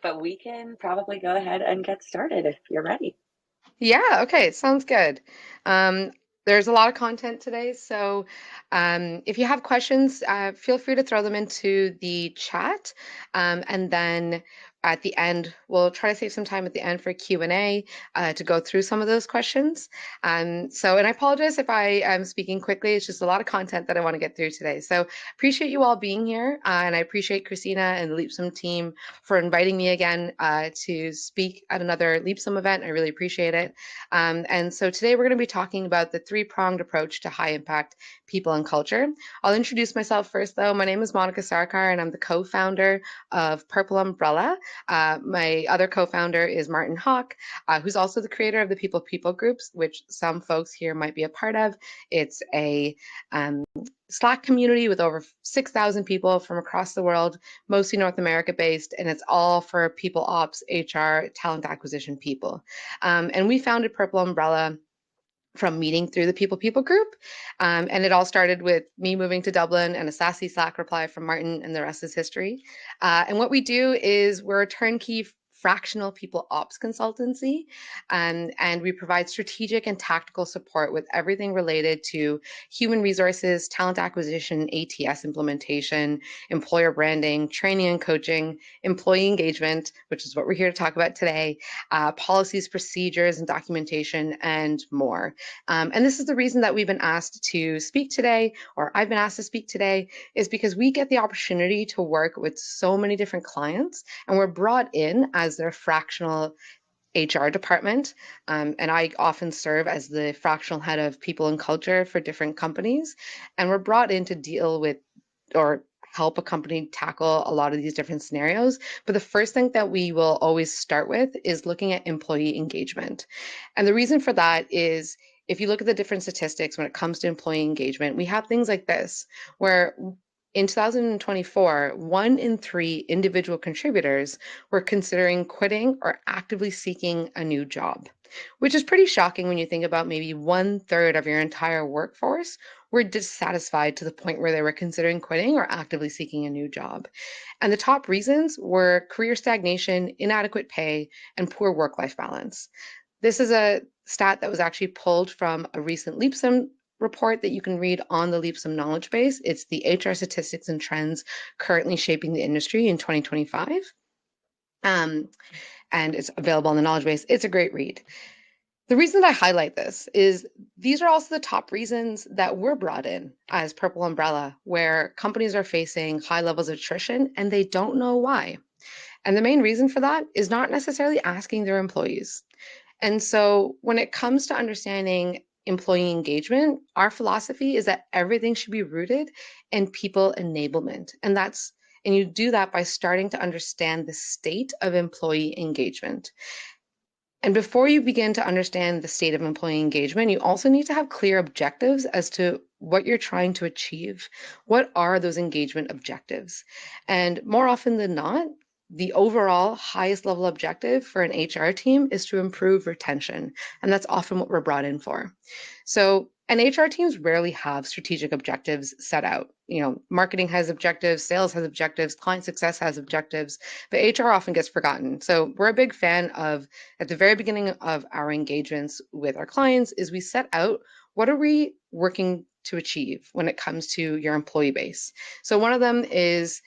but we can probably go ahead and get started if you're ready. Yeah, okay, sounds good. Um, there's a lot of content today, so if you have questions, feel free to throw them into the chat, and then at the end, we'll try to save some time at the end for Q&A to go through some of those questions. And I apologize if I am speaking quickly. It's just a lot of content that I want to get through today. So appreciate you all being here, and I appreciate Christina and the Leapsome team for inviting me again to speak at another Leapsome event. I really appreciate it. And so today we're going to be talking about the three-pronged approach to high impact people and culture. I'll introduce myself first, though. My name is Monica Sarkar, and I'm the co-founder of Purple Umbrella. My other co-founder is Martin Hawk, who's also the creator of the People People groups, which some folks here might be a part of. It's a Slack community with over 6,000 people from across the world, mostly North America based, and it's all for people ops, HR, talent acquisition people. And we founded Purple Umbrella from meeting through the People People group. And it all started with me moving to Dublin and a sassy Slack reply from Martin, and the rest is history. And what we do is we're a turnkey fractional people ops consultancy, and we provide strategic and tactical support with everything related to human resources, talent acquisition, ATS implementation, employer branding, training and coaching, employee engagement, which is what we're here to talk about today, policies, procedures, and documentation, and more. And this is the reason that we've been asked to speak today, or I've been asked to speak today, is because we get the opportunity to work with so many different clients, and we're brought in as their fractional HR department. And I often serve as the fractional head of people and culture for different companies. And we're brought in to deal with or help a company tackle a lot of these different scenarios. But the first thing that we will always start with is looking at employee engagement. And the reason for that is if you look at the different statistics when it comes to employee engagement, we have things like this, where in 2024, 1 in 3 individual contributors were considering quitting or actively seeking a new job, which is pretty shocking when you think about maybe 1/3 of your entire workforce were dissatisfied to the point where they were considering quitting or actively seeking a new job. And the top reasons were career stagnation, inadequate pay, and poor work-life balance. This is a stat that was actually pulled from a recent Leapsome report that you can read on the Leapsome knowledge base. It's the HR statistics and trends currently shaping the industry in 2025. Um, and it's available on the knowledge base. It's a great read. The reason that I highlight this is these are also the top reasons that we're brought in as Purple Umbrella, where companies are facing high levels of attrition and they don't know why. And the main reason for that is not necessarily asking their employees. And so when it comes to understanding employee engagement, our philosophy is that everything should be rooted in people enablement. And you do that by starting to understand the state of employee engagement. And before you begin to understand the state of employee engagement, you also need to have clear objectives as to what you're trying to achieve. What are those engagement objectives? And more often than not, the overall highest level objective for an HR team is to improve retention. And that's often what we're brought in for. And HR teams rarely have strategic objectives set out. Marketing has objectives, sales has objectives, client success has objectives, but HR often gets forgotten. So we're a big fan of, at the very beginning of our engagements with our clients, is we set out what are we working to achieve when it comes to your employee base. So one of them is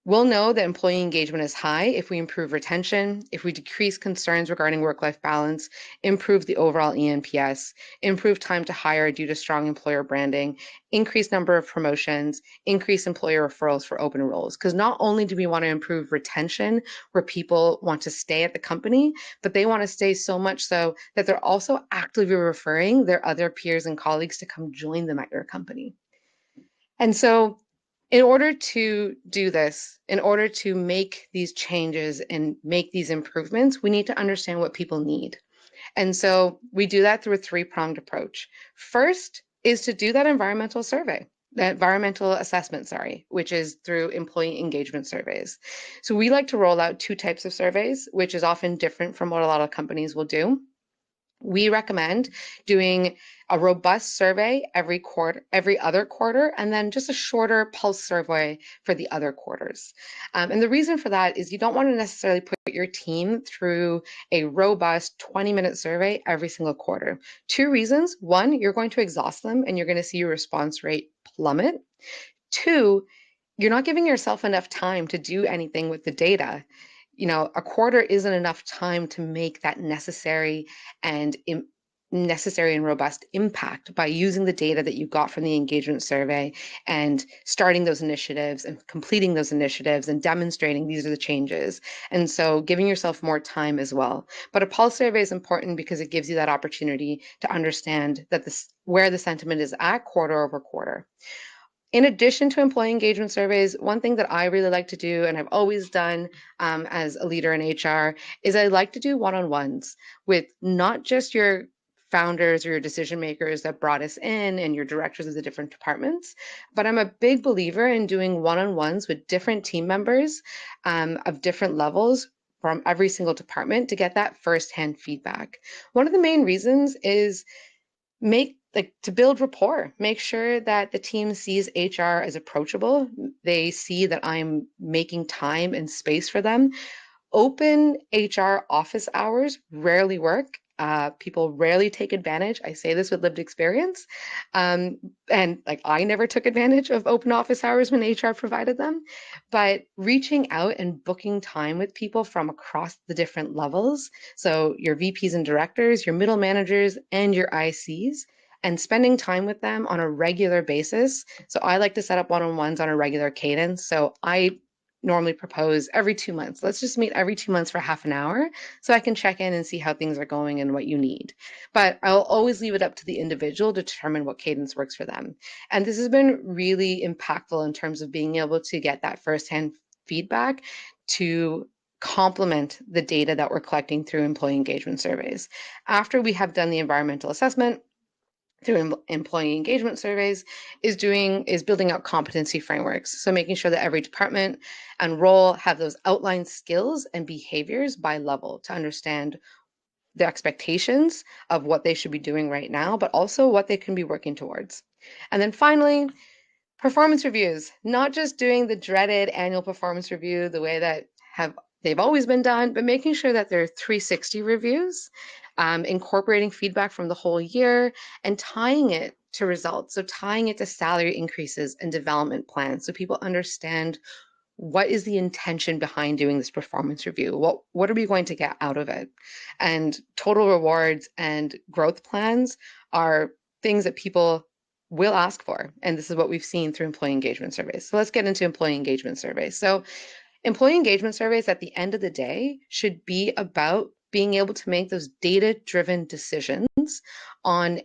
we'll know that employee engagement is high if we improve retention, if we decrease concerns regarding work-life balance, improve the overall ENPS, improve time to hire due to strong employer branding, increase number of promotions, increase employer referrals for open roles. Because not only do we want to improve retention, where people want to stay at the company, but they want to stay so much so that they're also actively referring their other peers and colleagues to come join them at your company. And so in order to do this, in order to make these changes and make these improvements, we need to understand what people need. And so we do that through a three-pronged approach. First is to do that environmental assessment, sorry, which is through employee engagement surveys. So we like to roll out 2 types of surveys, which is often different from what a lot of companies will do. We recommend doing a robust survey every other quarter, and then just a shorter pulse survey for the other quarters. And the reason for that is you don't want to necessarily put your team through a robust 20-minute survey every single quarter. Two reasons. One, you're going to exhaust them and you're going to see your response rate plummet. Two, you're not giving yourself enough time to do anything with the data. A quarter isn't enough time to make that and necessary and robust impact by using the data that you got from the engagement survey and starting those initiatives and completing those initiatives and demonstrating these are the changes. And so giving yourself more time as well. But a pulse survey is important because it gives you that opportunity to understand that where the sentiment is at quarter over quarter. In addition to employee engagement surveys, one thing that I really like to do, and I've always done as a leader in HR, is I like to do one-on-ones with not just your founders or your decision makers that brought us in and your directors of the different departments, but I'm a big believer in doing one-on-ones with different team members of different levels from every single department to get that firsthand feedback. One of the main reasons is to build rapport, make sure that the team sees HR as approachable. They see that I'm making time and space for them. Open HR office hours rarely work. People rarely take advantage. I say this with lived experience. Um, and like I never took advantage of open office hours when HR provided them. But reaching out and booking time with people from across the different levels, so your VPs and directors, your middle managers, and your ICs, and spending time with them on a regular basis. So I like to set up one-on-ones on a regular cadence. So I normally propose every 2 months. Let's just meet every 2 months for half an hour so I can check in and see how things are going and what you need. But I'll always leave it up to the individual to determine what cadence works for them. And this has been really impactful in terms of being able to get that firsthand feedback to complement the data that we're collecting through employee engagement surveys. After we have done the environmental assessment, through employee engagement surveys is building out competency frameworks. So making sure that every department and role have those outlined skills and behaviors by level to understand the expectations of what they should be doing right now, but also what they can be working towards. And then finally, performance reviews, not just doing the dreaded annual performance review the way that they've always been done, but making sure that they're 360 reviews, incorporating feedback from the whole year and tying it to results. So tying it to salary increases and development plans so people understand what is the intention behind doing this performance review? What are we going to get out of it? And total rewards and growth plans are things that people will ask for. And this is what we've seen through employee engagement surveys. So let's get into employee engagement surveys. So employee engagement surveys at the end of the day should be about being able to make those data-driven decisions on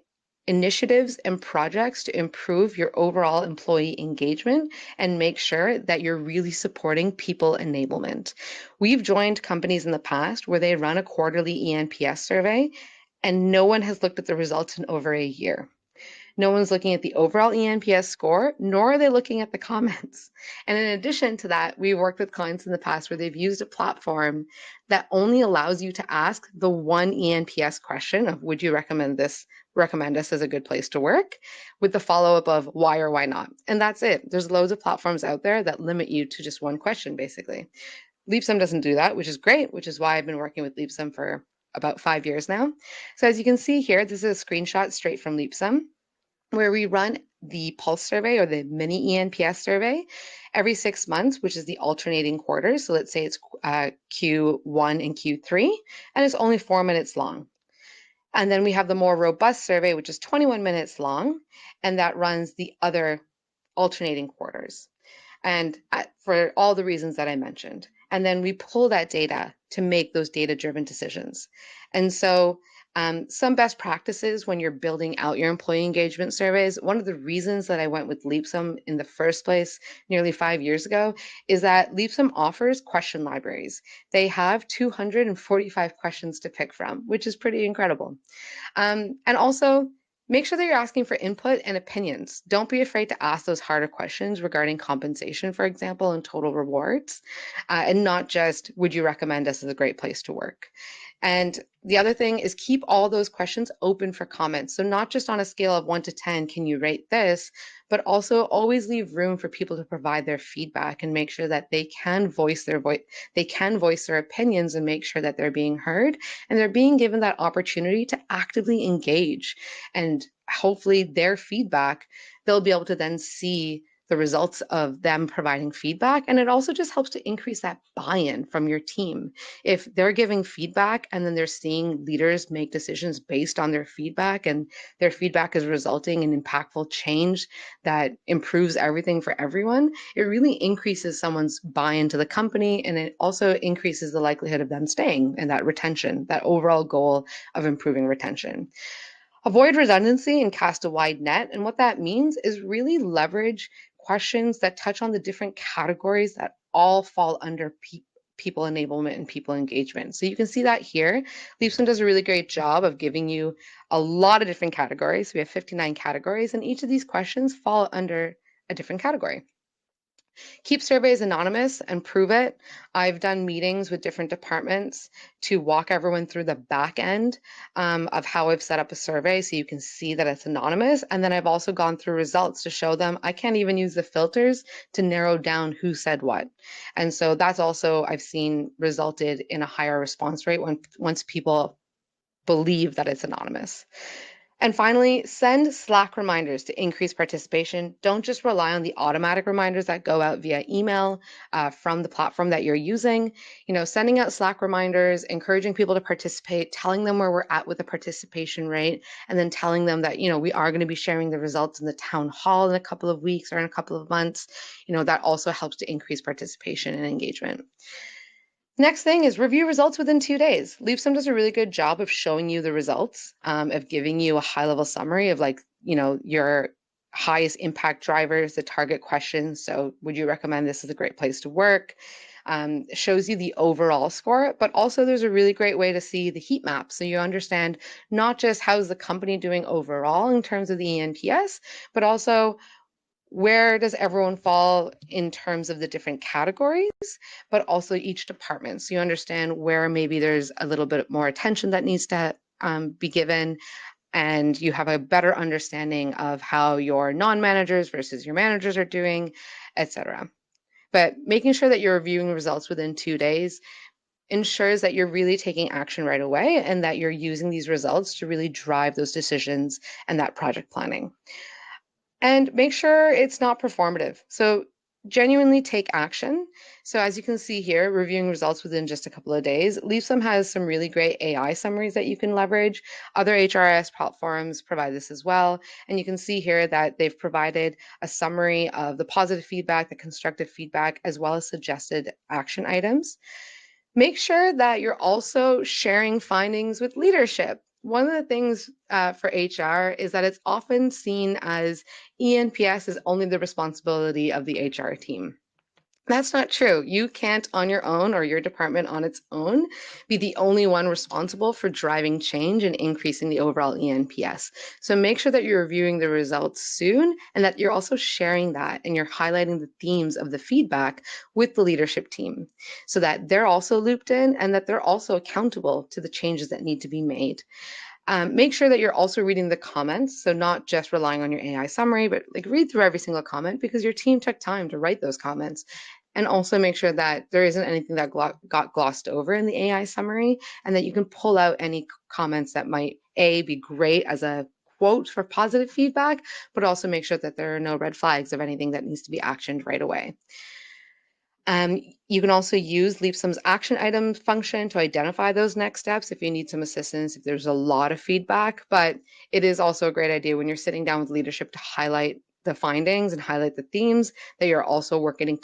initiatives and projects to improve your overall employee engagement and make sure that you're really supporting people enablement. We've joined companies in the past where they run a quarterly ENPS survey and no one has looked at the results in over a year. No one's looking at the overall ENPS score, nor are they looking at the comments. And in addition to that, we worked with clients in the past where they've used a platform that only allows you to ask the one ENPS question of would you recommend us as a good place to work, with the follow-up of why or why not. And that's it. There's loads of platforms out there that limit you to just one question, basically. Leapsome doesn't do that, which is great, which is why I've been working with Leapsome for about 5 years now. So as you can see here, this is a screenshot straight from Leapsome, where we run the pulse survey or the mini ENPS survey every 6 months, which is the alternating quarters. So let's say it's Q1 and Q3, and it's only 4 minutes long. And then we have the more robust survey, which is 21 minutes long, and that runs the other alternating quarters. And for all the reasons that I mentioned. And then we pull that data to make those data-driven decisions. And so some best practices when you're building out your employee engagement surveys, one of the reasons that I went with Leapsome in the first place nearly 5 years ago is that Leapsome offers question libraries. They have 245 questions to pick from, which is pretty incredible. And also, Make sure that you're asking for input and opinions. Don't be afraid to ask those harder questions regarding compensation, for example, and total rewards, and not just, would you recommend us as a great place to work? And the other thing is keep all those questions open for comments. So not just on a scale of 1 to 10, can you rate this, but also always leave room for people to provide their feedback and make sure that they can voice their voice, they can voice their opinions and make sure that they're being heard and they're being given that opportunity to actively engage. And hopefully their feedback, they'll be able to then see the results of them providing feedback. And it also just helps to increase that buy-in from your team. If they're giving feedback and then they're seeing leaders make decisions based on their feedback and their feedback is resulting in impactful change that improves everything for everyone, it really increases someone's buy-in to the company, and it also increases the likelihood of them staying and that retention, that overall goal of improving retention. Avoid redundancy and cast a wide net. And what that means is really leverage questions that touch on the different categories that all fall under people enablement and people engagement. So you can see that here. Leapsome does a really great job of giving you a lot of different categories. We have 59 categories, and each of these questions fall under a different category. Keep surveys anonymous and prove it. I've done meetings with different departments to walk everyone through the back end of how I've set up a survey so you can see that it's anonymous. And then I've also gone through results to show them I can't even use the filters to narrow down who said what. And so that's also, I've seen, resulted in a higher response rate once people believe that it's anonymous. And finally, send Slack reminders to increase participation. Don't just rely on the automatic reminders that go out via email from the platform that you're using. Sending out Slack reminders, encouraging people to participate, telling them where we're at with the participation rate, and then telling them that, we are going to be sharing the results in the town hall in a couple of weeks or in a couple of months. That also helps to increase participation and engagement. Next thing is review results within 2 days. Leapsome does a really good job of showing you the results, of giving you a high-level summary of your highest impact drivers, the target questions. So would you recommend this as a great place to work? Shows you the overall score, but also there's a really great way to see the heat map. So you understand not just how's the company doing overall in terms of the ENPS, but also where does everyone fall in terms of the different categories, but also each department. So you understand where maybe there's a little bit more attention that needs to be given, and you have a better understanding of how your non-managers versus your managers are doing, etc. But making sure that you're reviewing results within 2 days ensures that you're really taking action right away and that you're using these results to really drive those decisions and that project planning. And make sure it's not performative. So genuinely take action. So as you can see here, reviewing results within just a couple of days, Leapsome has some really great AI summaries that you can leverage. Other HRIS platforms provide this as well. And you can see here that they've provided a summary of the positive feedback, the constructive feedback, as well as suggested action items. Make sure that you're also sharing findings with leadership. One of the things for HR is that it's often seen as ENPS is only the responsibility of the HR team. That's not true. You can't on your own, or your department on its own, be the only one responsible for driving change and increasing the overall ENPS. So make sure that you're reviewing the results soon and that you're also sharing that and you're highlighting the themes of the feedback with the leadership team so that they're also looped in and that they're also accountable to the changes that need to be made. Make sure that you're also reading the comments, so not just relying on your AI summary, but read through every single comment because your team took time to write those comments. And also make sure that there isn't anything that got glossed over in the AI summary, and that you can pull out any comments that might be great as a quote for positive feedback, but also make sure that there are no red flags of anything that needs to be actioned right away. You can also use Leapsome's action items function to identify those next steps if you need some assistance, if there's a lot of feedback, but it is also a great idea when you're sitting down with leadership to highlight the findings and highlight the themes that you're also working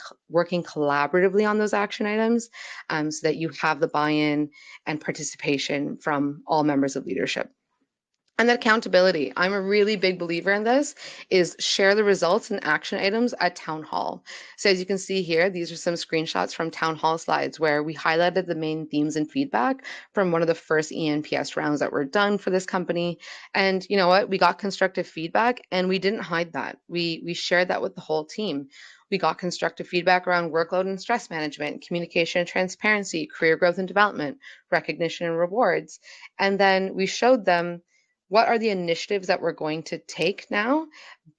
collaboratively on those action items, so that you have the buy-in and participation from all members of leadership. And then accountability. I'm a really big believer in this is share the results and action items at town hall. So as you can see here, these are some screenshots from town hall slides where we highlighted the main themes and feedback from one of the first ENPS rounds that were done for this company. And you know what? We got constructive feedback and we didn't hide that. We shared that with the whole team. We got constructive feedback around workload and stress management, communication and transparency, career growth and development, recognition and rewards. And then we showed them what are the initiatives that we're going to take now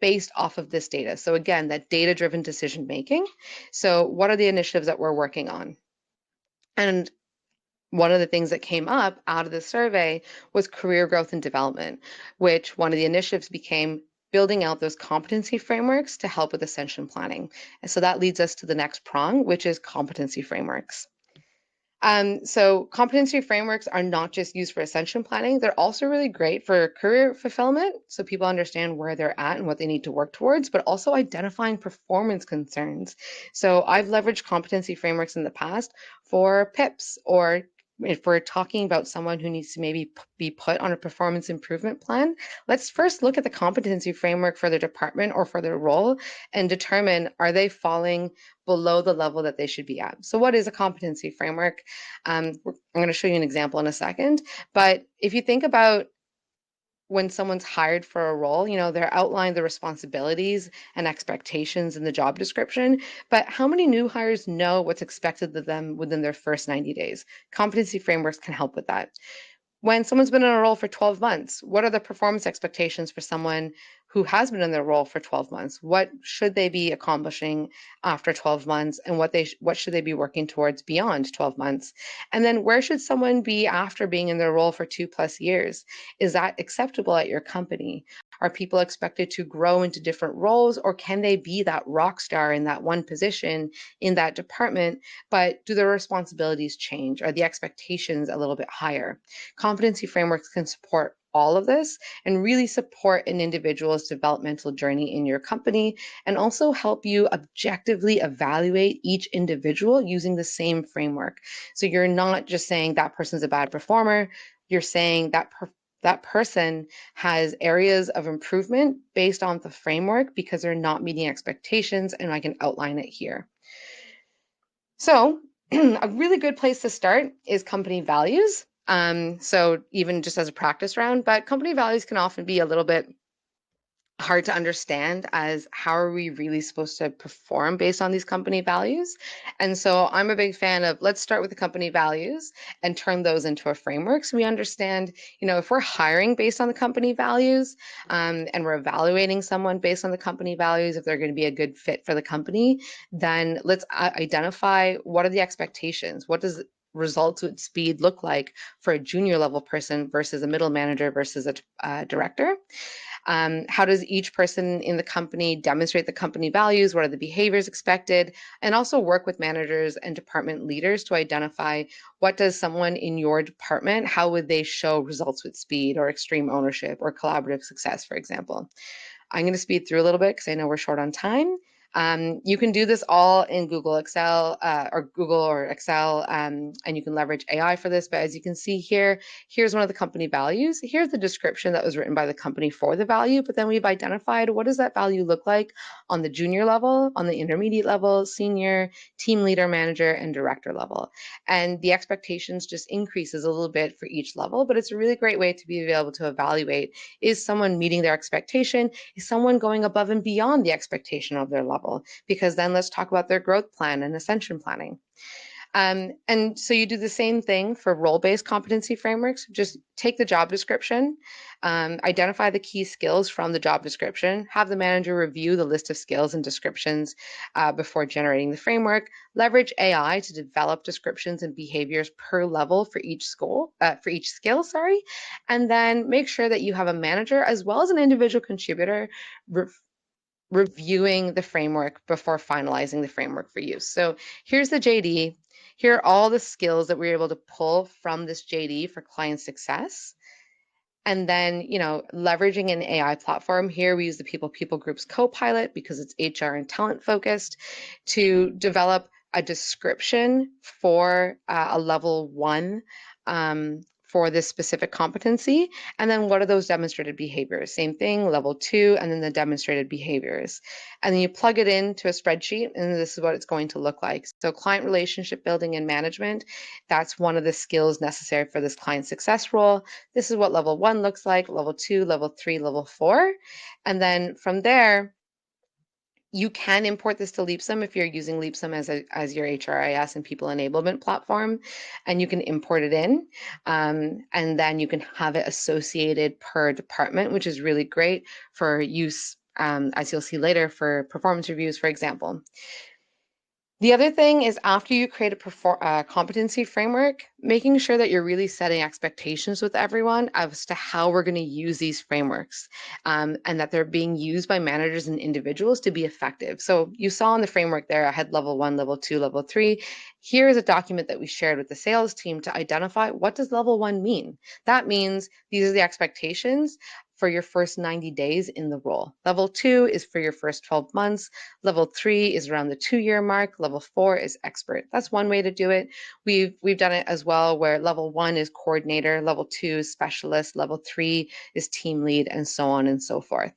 based off of this data? So again, that data-driven decision making. So what are the initiatives that we're working on? And one of the things that came up out of the survey was career growth and development, which one of the initiatives became building out those competency frameworks to help with ascension planning. And so that leads us to the next prong, which is competency frameworks. So competency frameworks are not just used for ascension planning, they're also really great for career fulfillment. So people understand where they're at and what they need to work towards, but also identifying performance concerns. So I've leveraged competency frameworks in the past for PIPs, or if we're talking about someone who needs to maybe be put on a performance improvement plan, let's first look at the competency framework for their department or for their role and determine, are they falling below the level that they should be at? So what is a competency framework? I'm going to show you an example in a second, but if you think about when someone's hired for a role, they're outlining the responsibilities and expectations in the job description, but how many new hires know what's expected of them within their first 90 days? Competency frameworks can help with that. When someone's been in a role for 12 months, what are the performance expectations for someone who has been in their role for 12 months? What should they be accomplishing after 12 months, and what should they be working towards beyond 12 months? And then where should someone be after being in their role for 2+ years? Is that acceptable at your company? Are people expected to grow into different roles, or can they be that rock star in that one position in that department, but do their responsibilities change? Are the expectations a little bit higher? Competency frameworks can support all of this and really support an individual's developmental journey in your company, and also help you objectively evaluate each individual using the same framework. So you're not just saying that person's a bad performer, you're saying that person has areas of improvement based on the framework because they're not meeting expectations, and I can outline it here. So a really good place to start is company values. So even just as a practice round, but company values can often be a little bit hard to understand as how are we really supposed to perform based on these company values. And so I'm a big fan of, let's start with the company values and turn those into a framework so we understand, if we're hiring based on the company values, and we're evaluating someone based on the company values, if they're going to be a good fit for the company, then let's identify what are the expectations. What does results with speed look like for a junior level person versus a middle manager versus a director? How does each person in the company demonstrate the company values? What are the behaviors expected? And also work with managers and department leaders to identify, what does someone in your department, how would they show results with speed or extreme ownership or collaborative success, for example? I'm going to speed through a little bit because I know we're short on time. You can do this all in Google Excel, or Google or Excel, and you can leverage AI for this. But as you can see here, here's one of the company values. Here's the description that was written by the company for the value, but then we've identified, what does that value look like on the junior level, on the intermediate level, senior, team leader, manager, and director level. And the expectations just increases a little bit for each level, but it's a really great way to be able to evaluate, is someone meeting their expectation? Is someone going above and beyond the expectation of their level? Because then let's talk about their growth plan and ascension planning. And so you do the same thing for role-based competency frameworks. Just take the job description, identify the key skills from the job description, have the manager review the list of skills and descriptions before generating the framework, leverage AI to develop descriptions and behaviors per level for each skill, and then make sure that you have a manager as well as an individual contributor reviewing the framework before finalizing the framework for use. So here's the JD. Here are all the skills that we were able to pull from this JD for client success. And then, leveraging an AI platform. Here we use the People Groups Copilot because it's HR and talent focused to develop a description for a level 1 for this specific competency, and then what are those demonstrated behaviors? Same thing, level 2, and then the demonstrated behaviors. And then you plug it into a spreadsheet, and this is what it's going to look like. So client relationship building and management, that's one of the skills necessary for this client success role. This is what level 1 looks like, level 2, level 3, level 4. And then from there, you can import this to Leapsome if you're using Leapsome as your HRIS and people enablement platform, and you can import it in, and then you can have it associated per department, which is really great for use, as you'll see later, for performance reviews, for example. The other thing is after you create a competency framework, making sure that you're really setting expectations with everyone as to how we're going to use these frameworks, and that they're being used by managers and individuals to be effective. So you saw in the framework there, I had level 1, level 2, level 3. Here is a document that we shared with the sales team to identify what does level 1 mean. That means these are the expectations for your first 90 days in the role. Level 2 is for your first 12 months. Level 3 is around the 2-year mark. Level 4 is expert. That's one way to do it. We've done it as well where level 1 is coordinator, level 2 is specialist, level 3 is team lead, and so on and so forth.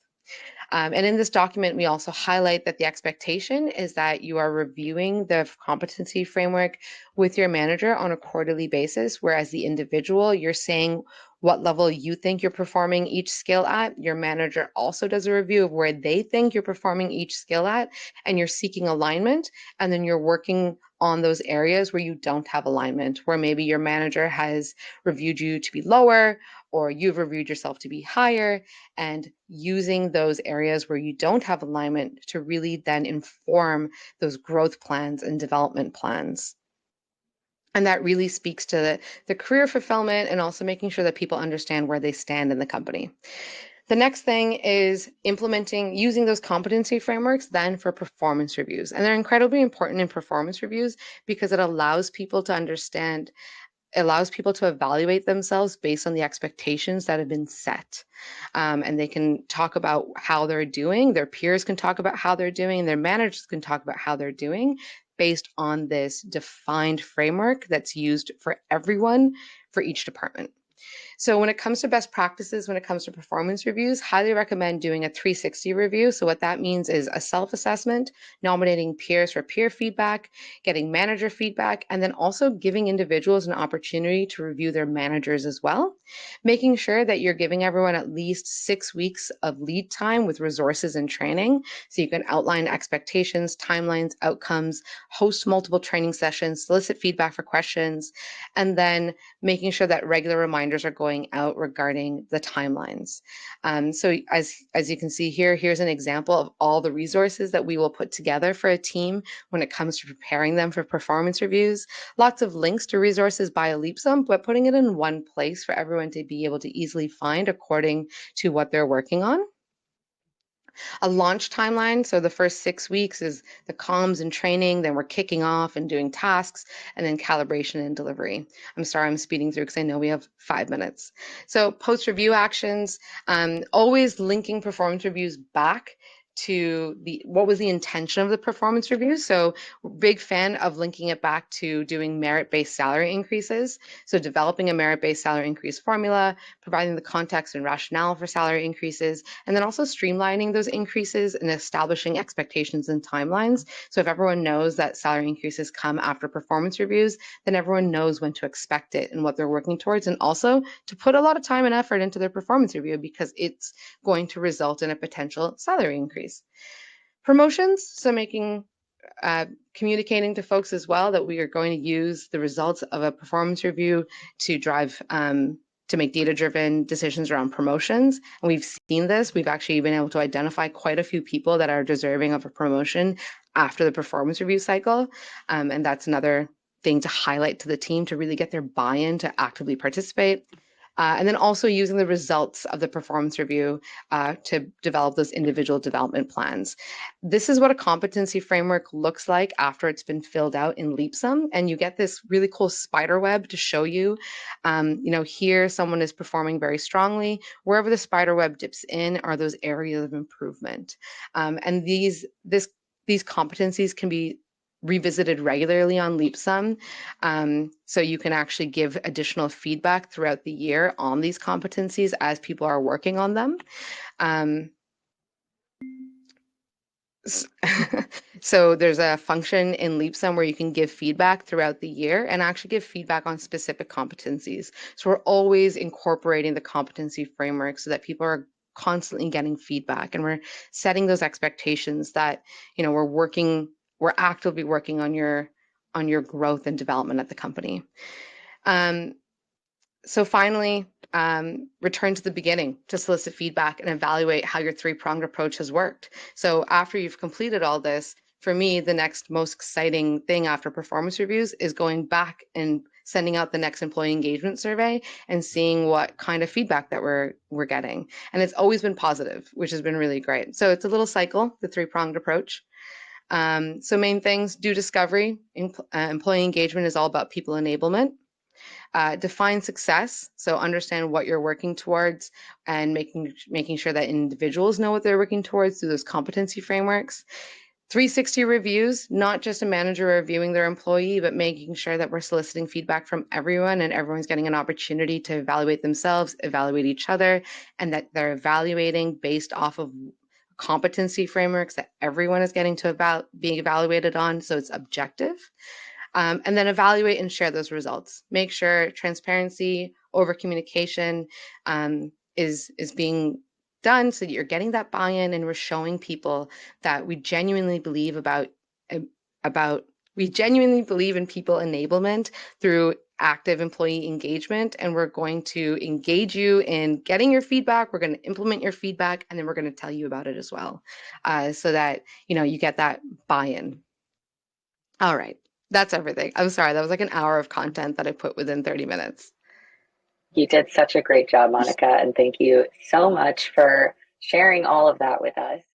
And in this document, we also highlight that the expectation is that you are reviewing the competency framework with your manager on a quarterly basis, whereas the individual, you're saying what level you think you're performing each skill at. Your manager also does a review of where they think you're performing each skill at, and you're seeking alignment, and then you're working on those areas where you don't have alignment, where maybe your manager has reviewed you to be lower, or you've reviewed yourself to be higher, and using those areas where you don't have alignment to really then inform those growth plans and development plans. And that really speaks to the career fulfillment and also making sure that people understand where they stand in the company. The next thing is implementing, using those competency frameworks then for performance reviews. And they're incredibly important in performance reviews because it allows people to understand, it allows people to evaluate themselves based on the expectations that have been set. And they can talk about how they're doing, their peers can talk about how they're doing, their managers can talk about how they're doing based on this defined framework that's used for everyone for each department. So when it comes to best practices, when it comes to performance reviews, highly recommend doing a 360 review. So what that means is a self-assessment, nominating peers for peer feedback, getting manager feedback, and then also giving individuals an opportunity to review their managers as well. Making sure that you're giving everyone at least 6 weeks of lead time with resources and training. So you can outline expectations, timelines, outcomes, host multiple training sessions, solicit feedback for questions, and then making sure that regular reminders are going out regarding the timelines. So as you can see here, here's an example of all the resources that we will put together for a team when it comes to preparing them for performance reviews. Lots of links to resources by Leapsome, but putting it in one place for everyone to be able to easily find according to what they're working on. A launch timeline. So the first 6 weeks is the comms and training, then we're kicking off and doing tasks, and then calibration and delivery. I'm sorry, I'm speeding through because I know we have 5 minutes. So post-review actions, always linking performance reviews back to what was the intention of the performance review. So big fan of linking it back to doing merit-based salary increases. So developing a merit-based salary increase formula, providing the context and rationale for salary increases, and then also streamlining those increases and establishing expectations and timelines. So if everyone knows that salary increases come after performance reviews, then everyone knows when to expect it and what they're working towards, and also to put a lot of time and effort into their performance review because it's going to result in a potential salary increase. Promotions, so communicating to folks as well that we are going to use the results of a performance review to drive to make data-driven decisions around promotions. And we've seen this. We've actually been able to identify quite a few people that are deserving of a promotion after the performance review cycle. And that's another thing to highlight to the team to really get their buy-in to actively participate. And then also using the results of the performance review to develop those individual development plans. This is what a competency framework looks like after it's been filled out in Leapsome, and you get this really cool spider web to show you, here someone is performing very strongly. Wherever the spider web dips in are those areas of improvement. And these competencies can be revisited regularly on LeapSum. So you can actually give additional feedback throughout the year on these competencies as people are working on them. Um, So there's a function in LeapSum where you can give feedback throughout the year and actually give feedback on specific competencies. So we're always incorporating the competency framework so that people are constantly getting feedback, and we're setting those expectations that, we're actively working on your growth and development at the company. So finally, return to the beginning to solicit feedback and evaluate how your three-pronged approach has worked. So after you've completed all this, for me, the next most exciting thing after performance reviews is going back and sending out the next employee engagement survey and seeing what kind of feedback that we're getting. And it's always been positive, which has been really great. So it's a little cycle, the three-pronged approach. So main things: do discovery. Employee engagement is all about people enablement. Define success, so understand what you're working towards and making sure that individuals know what they're working towards through those competency frameworks. 360 reviews, not just a manager reviewing their employee, but making sure that we're soliciting feedback from everyone and everyone's getting an opportunity to evaluate themselves, evaluate each other, and that they're evaluating based off of competency frameworks that everyone is getting to being evaluated on, so it's objective. And then evaluate and share those results. Make sure transparency over communication is being done so that you're getting that buy-in, and we're showing people that we genuinely believe about we genuinely believe in people enablement through active employee engagement, and we're going to engage you in getting your feedback. We're going to implement your feedback, and then we're going to tell you about it as well, so that you get that buy-in. All right. That's everything. I'm sorry. That was like an hour of content that I put within 30 minutes. You did such a great job, Monica, and thank you so much for sharing all of that with us.